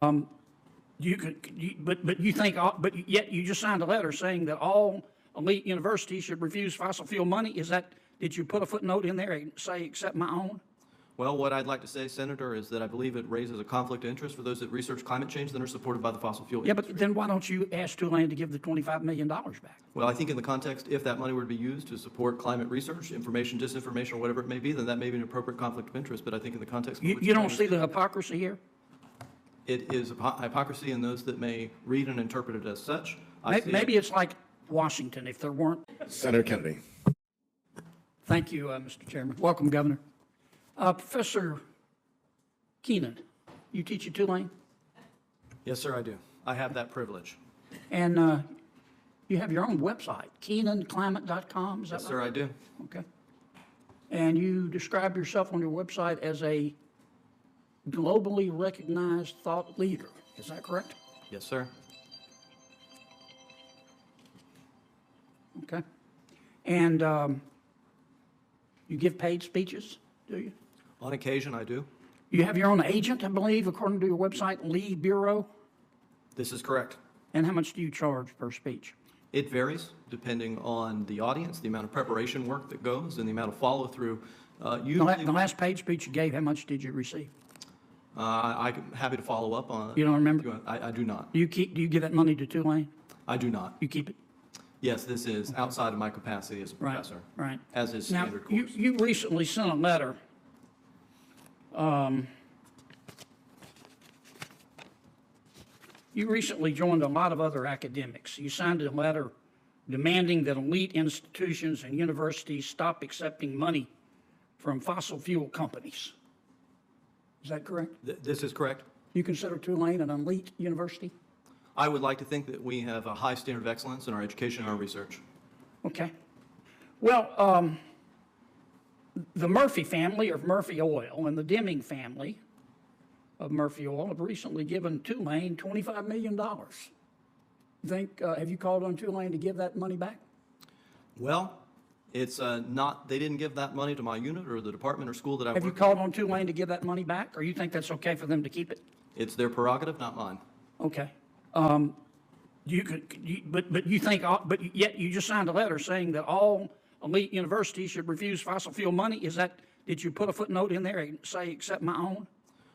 But you think, but yet you just signed a letter saying that all elite universities should refuse fossil fuel money. Did you put a footnote in there and say, except my own? Well, what I'd like to say, Senator, is that I believe it raises a conflict of interest for those that research climate change that are supported by the fossil fuel Yeah, industry. but then why don't you ask Tulane to give the $25 million back? Well, I think in the context, if that money were to be used to support climate research, information, disinformation, or whatever it may be, then that may be an appropriate conflict of interest. But I think in the context, You don't see the hypocrisy here? it is hypocrisy in those that may read and interpret it as such. Maybe it's like Washington, if there weren't. Senator Kennedy. Thank you, Mr. Chairman. Welcome, Governor. Professor Keenan, you teach at Tulane? Yes, sir, I do. I have that privilege. And you have your own website, KeenanClimate.com, is that right? Yes, sir, I do. Okay. And you describe yourself on your website as a globally recognized thought leader. Is that correct? Yes, sir. Okay. And you give paid speeches, do you? On occasion, I do. You have your own agent, I believe, according to your website, Lee Bureau. This is correct. And how much do you charge per speech? It varies depending on the audience, the amount of preparation work that goes, and the amount of follow-through. Usually, The last paid speech you gave, how much did you receive? I'm happy to follow up on. You don't remember? I do not. Do you give that money to Tulane? I do not. You keep it? Yes, this is outside of my capacity as a Right, professor. right. As is Now, standard course. you recently sent a letter. You recently joined a lot of other academics. You signed a letter demanding that elite institutions and universities stop accepting money from fossil fuel companies. Is that correct? This is correct. You consider Tulane an elite university? I would like to think that we have a high standard of excellence in our education and our research. Okay. Well, the Murphy family of Murphy Oil and the Deming family of Murphy Oil have recently given Tulane $25 million. Have you called on Tulane to give that money back? Well, it's not, they didn't give that money to my unit or the department or school that I work Have you in. called on Tulane to give that money back, or you think that's okay for them to keep it? It's their prerogative, not mine. Okay. But yet you just signed a letter saying that all elite universities should refuse fossil fuel money. Did you put a footnote in there and say, except my own?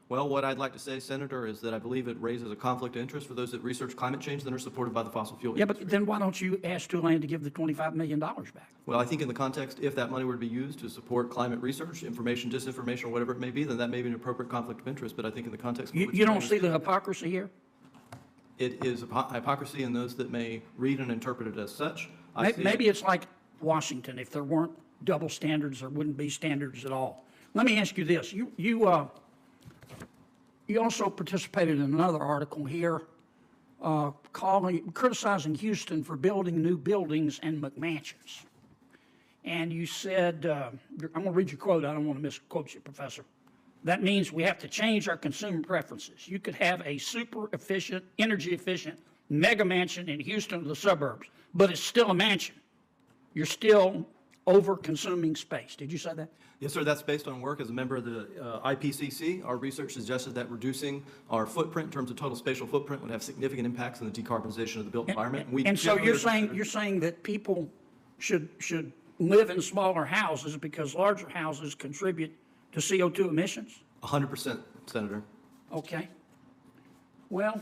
Well, what I'd like to say, Senator, is that I believe it raises a conflict of interest for those that research climate change that are supported by the fossil fuel Yeah, industry. but then why don't you ask Tulane to give the $25 million back? Well, I think in the context, if that money were to be used to support climate research, information, disinformation, or whatever it may be, then that may be an appropriate conflict of interest. But I think in the context, You don't see the hypocrisy here? it is hypocrisy in those that may read and interpret it as such. Maybe it's like Washington. If there weren't double standards, there wouldn't be standards at all. Let me ask you this. You also participated in another article here criticizing Houston for building new buildings and McMansions. And you said, I'm going to read your quote. I don't want to misquote you, Professor. That means we have to change our consumer preferences. You could have a super efficient, energy efficient mega mansion in Houston or the suburbs, but it's still a mansion. You're still over consuming space. Did you say that? Yes, sir. That's based on work as a member of the IPCC. Our research suggested that reducing our footprint in terms of total spatial footprint would have significant impacts on the decarbonization of the built environment. And so you're saying that people should live in smaller houses because larger houses contribute to CO2 emissions? 100%, Senator. Okay. Well,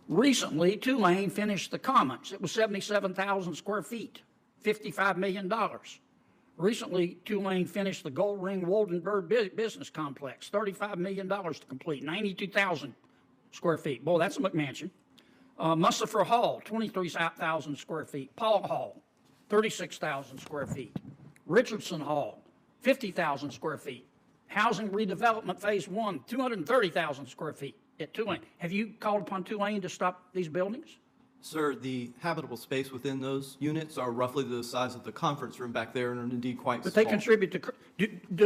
recently Tulane finished the Commons. It was 77,000 square feet, $55 million. Recently, Tulane finished the Gold Ring Woldenberg Business Complex, $35 million to complete, 92,000 square feet. Boy, that's a McMansion. Musafir Hall, 23,000 square feet. Paul Hall, 36,000 square feet. Richardson Hall, 50,000 square feet. Housing redevelopment phase 1, 230,000 square feet at Tulane. Have you called upon Tulane to stop these buildings? Sir, the habitable space within those units are roughly the size of the conference room back there and are indeed quite But small. they contribute to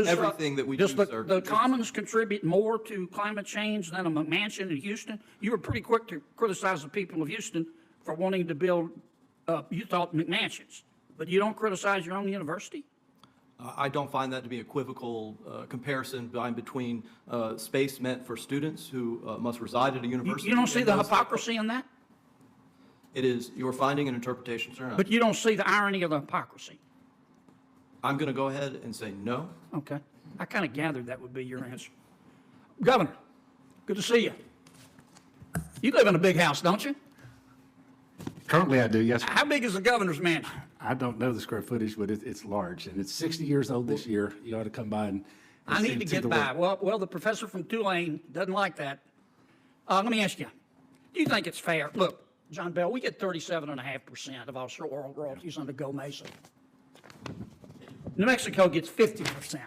Everything that we do, does sir, the Commons contribute more to climate change than a McMansion in Houston? You were pretty quick to criticize the people of Houston for wanting to build, you thought, McMansions, but you don't criticize your own university? I don't find that to be equivocal comparison between space meant for students who must reside at a university. You don't see and the those- hypocrisy in that? It is your finding and interpretation, sir. But you don't see the irony of the hypocrisy? I'm going to go ahead and say no. Okay. I kind of gathered that would be your answer. Governor, good to see you. You live in a big house, don't you? Currently, I do, yes. How big is the governor's mansion? I don't know the square footage, but it's large, and it's 60 years old this year. You ought to come by and I see- need to see get the by. work. Well, the professor from Tulane doesn't like that. Let me ask you, do you think it's fair? Look, John Bell, we get 37.5% of offshore oil royalties under Go Mesa. New Mexico gets 50%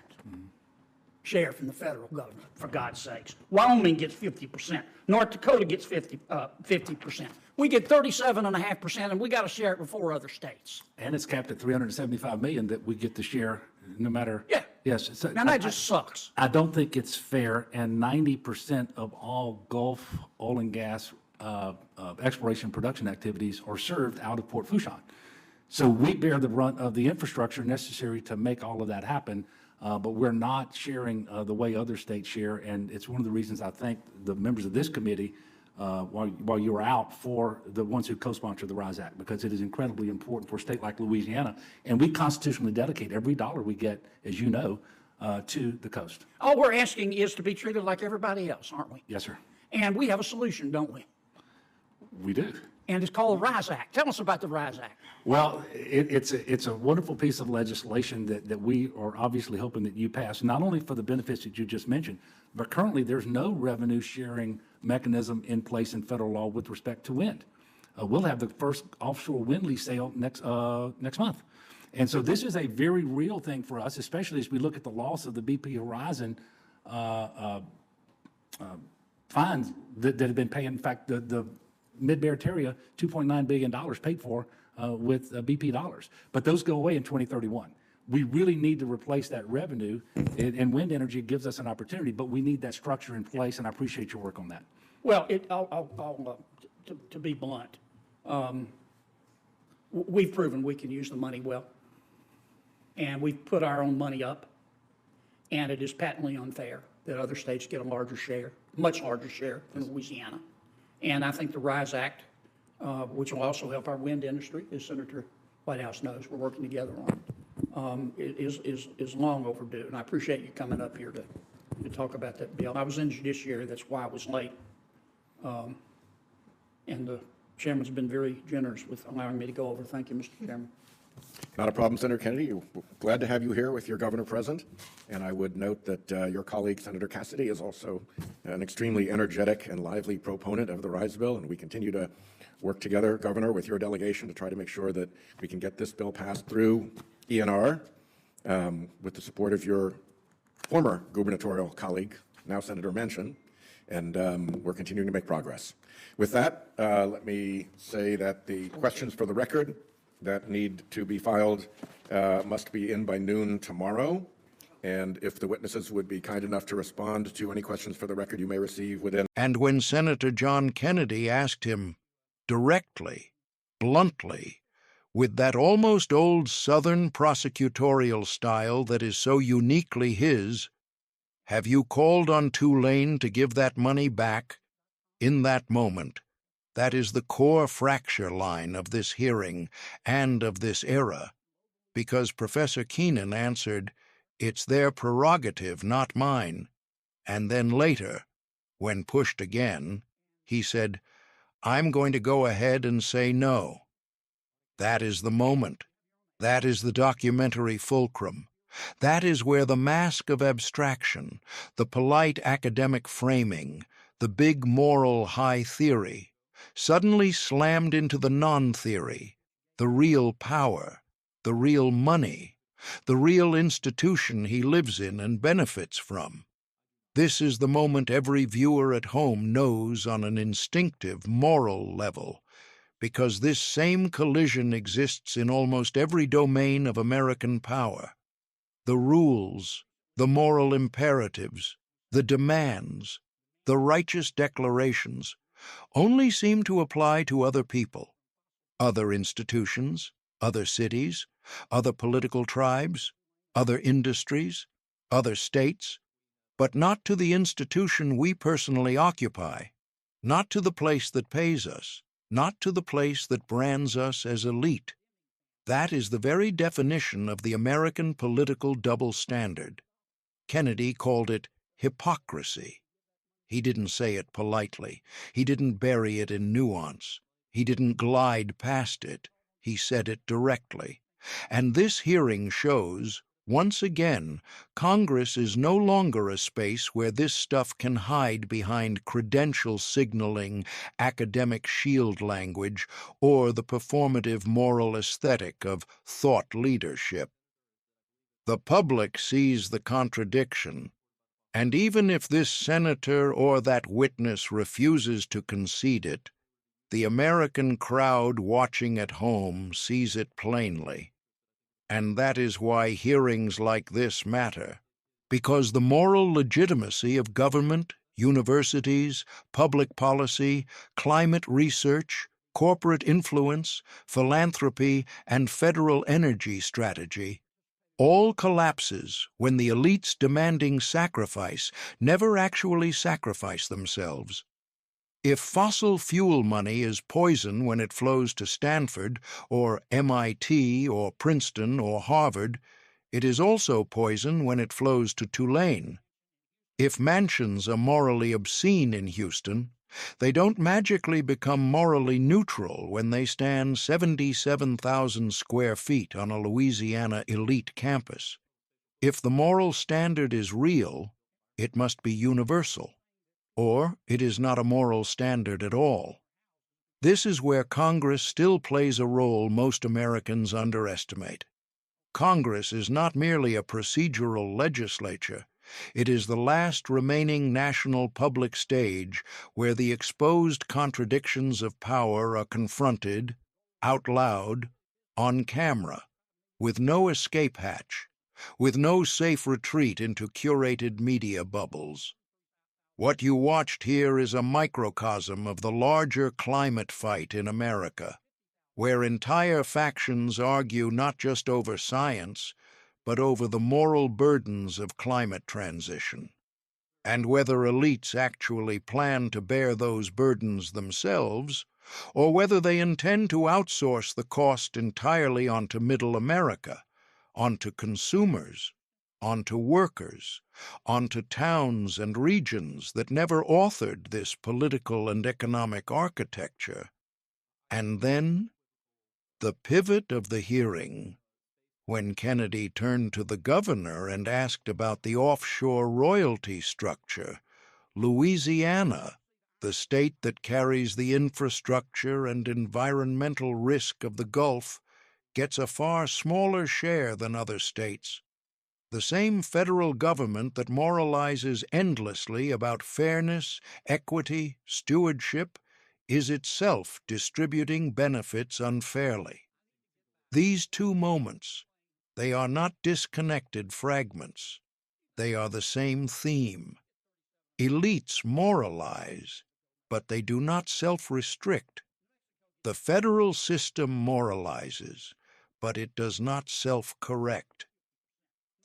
share from the federal government, for God's sakes. Wyoming gets 50%. North Dakota gets 50%. We get 37.5%, and we got to share it with 4 other states. And it's capped at $375 million that we get to share, no matter. Yeah. Yes. So Now, that just sucks. I don't think it's fair, and 90% of all Gulf oil and gas exploration production activities are served out of Port Fourchon. So we bear the brunt of the infrastructure necessary to make all of that happen, but we're not sharing the way other states share, and it's one of the reasons I thank the members of this committee while you were out for the ones who co-sponsored the RISE Act, because it is incredibly important for a state like Louisiana, and we constitutionally dedicate every dollar we get, as you know, to the coast. All we're asking is to be treated like everybody else, aren't we? Yes, sir. And we have a solution, don't we? We do. And it's called the RISE Act. Tell us about the RISE Act. Well, it's a wonderful piece of legislation that we are obviously hoping that you pass, not only for the benefits that you just mentioned, but currently there's no revenue sharing mechanism in place in federal law with respect to wind. We'll have the first offshore wind lease sale next month. And so this is a very real thing for us, especially as we look at the loss of the BP Horizon fines that have been paying. In fact, the Mid-Barataria, $2.9 billion paid for with BP dollars. But those go away in 2031. We really need to replace that revenue, and wind energy gives us an opportunity, but we need that structure in place, and I appreciate your work on that. Well, to be blunt, we've proven we can use the money well, and we've put our own money up, and it is patently unfair that other states get a larger share, much larger share than Louisiana. And I think the RISE Act, which will also help our wind industry, as Senator Whitehouse knows, we're working together on, is long overdue. And I appreciate you coming up here to talk about that bill. I was in Judiciary, that's why I was late. And the chairman's been very generous with allowing me to go over. Thank you, Mr. Chairman. Not a problem, Senator Kennedy. Glad to have you here with your governor present. And I would note that your colleague, Senator Cassidy, is also an extremely energetic and lively proponent of the RISE bill. And we continue to work together, Governor, with your delegation to try to make sure that we can get this bill passed through ENR with the support of your former gubernatorial colleague, now Senator Manchin. And we're continuing to make progress. With that, let me say that the questions for the record that need to be filed must be in by noon tomorrow. And if the witnesses would be kind enough to respond to any questions for the record you may receive within. And when Senator John Kennedy asked him directly, bluntly, with that almost old Southern prosecutorial style that is so uniquely his, "Have you called on Tulane to give that money back?" In that moment, that is the core fracture line of this hearing and of this era, because Professor Keenan answered, "It's their prerogative, not mine." And then later, when pushed again, he said, "I'm going to go ahead and say no." That is the moment. That is the documentary fulcrum. That is where the mask of abstraction, the polite academic framing, the big moral high theory, suddenly slammed into the non-theory, the real power, the real money, the real institution he lives in and benefits from. This is the moment every viewer at home knows on an instinctive, moral level, because this same collision exists in almost every domain of American power. The rules, the moral imperatives, the demands, the righteous declarations only seem to apply to other people, other institutions, other cities, other political tribes, other industries, other states, but not to the institution we personally occupy, not to the place that pays us, not to the place that brands us as elite. That is the very definition of the American political double standard. Kennedy called it hypocrisy. He didn't say it politely. He didn't bury it in nuance. He didn't glide past it. He said it directly. And this hearing shows, once again, Congress is no longer a space where this stuff can hide behind credential signaling, academic shield language, or the performative moral aesthetic of thought leadership. The public sees the contradiction, and even if this senator or that witness refuses to concede it, the American crowd watching at home sees it plainly. And that is why hearings like this matter, because the moral legitimacy of government, universities, public policy, climate research, corporate influence, philanthropy, and federal energy strategy all collapses when the elites demanding sacrifice never actually sacrifice themselves. If fossil fuel money is poison when it flows to Stanford, or MIT, or Princeton, or Harvard, it is also poison when it flows to Tulane. If mansions are morally obscene in Houston, they don't magically become morally neutral when they stand 77,000 square feet on a Louisiana elite campus. If the moral standard is real, it must be universal, or it is not a moral standard at all. This is where Congress still plays a role most Americans underestimate. Congress is not merely a procedural legislature. It is the last remaining national public stage where the exposed contradictions of power are confronted, out loud, on camera, with no escape hatch, with no safe retreat into curated media bubbles. What you watched here is a microcosm of the larger climate fight in America, where entire factions argue not just over science, but over the moral burdens of climate transition, and whether elites actually plan to bear those burdens themselves, or whether they intend to outsource the cost entirely onto middle America, onto consumers, onto workers, onto towns and regions that never authored this political and economic architecture. And then, the pivot of the hearing, when Kennedy turned to the governor and asked about the offshore royalty structure, Louisiana, the state that carries the infrastructure and environmental risk of the Gulf, gets a far smaller share than other states. The same federal government that moralizes endlessly about fairness, equity, stewardship, is itself distributing benefits unfairly. These two moments, they are not disconnected fragments. They are the same theme. Elites moralize, but they do not self-restrict. The federal system moralizes, but it does not self-correct.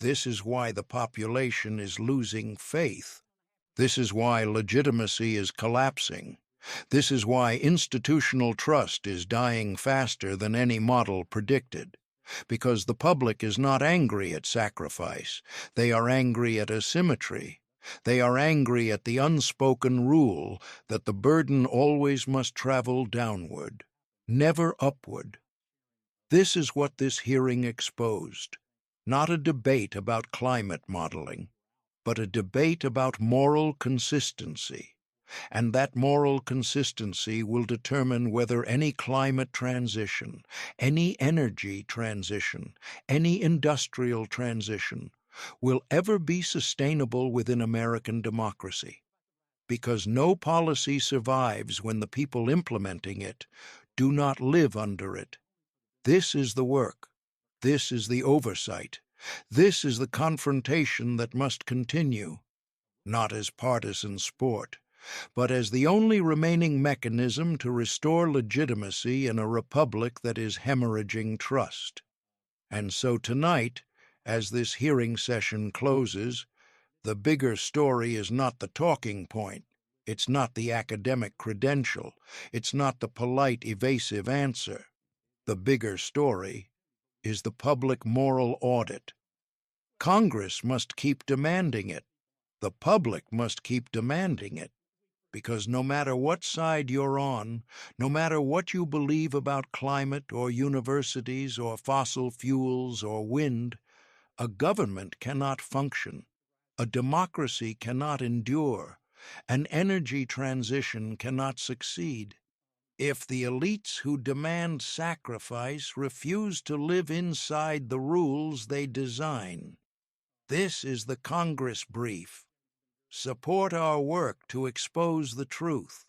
This is why the population is losing faith. This is why legitimacy is collapsing. This is why institutional trust is dying faster than any model predicted. Because the public is not angry at sacrifice. They are angry at asymmetry. They are angry at the unspoken rule that the burden always must travel downward, never upward. This is what this hearing exposed. Not a debate about climate modeling, but a debate about moral consistency. And that moral consistency will determine whether any climate transition, any energy transition, any industrial transition will ever be sustainable within American democracy. Because no policy survives when the people implementing it do not live under it. This is the work. This is the oversight. This is the confrontation that must continue, not as partisan sport, but as the only remaining mechanism to restore legitimacy in a republic that is hemorrhaging trust. And so tonight, As this hearing session closes, the bigger story is not the talking point. It's not the academic credential. It's not the polite, evasive answer. The bigger story is the public moral audit. Congress must keep demanding it. The public must keep demanding it. Because no matter what side you're on, no matter what you believe about climate or universities or fossil fuels or wind, a government cannot function, a democracy cannot endure, an energy transition cannot succeed if the elites who demand sacrifice refuse to live inside the rules they design. This is the Congress brief. Support our work to expose the truth.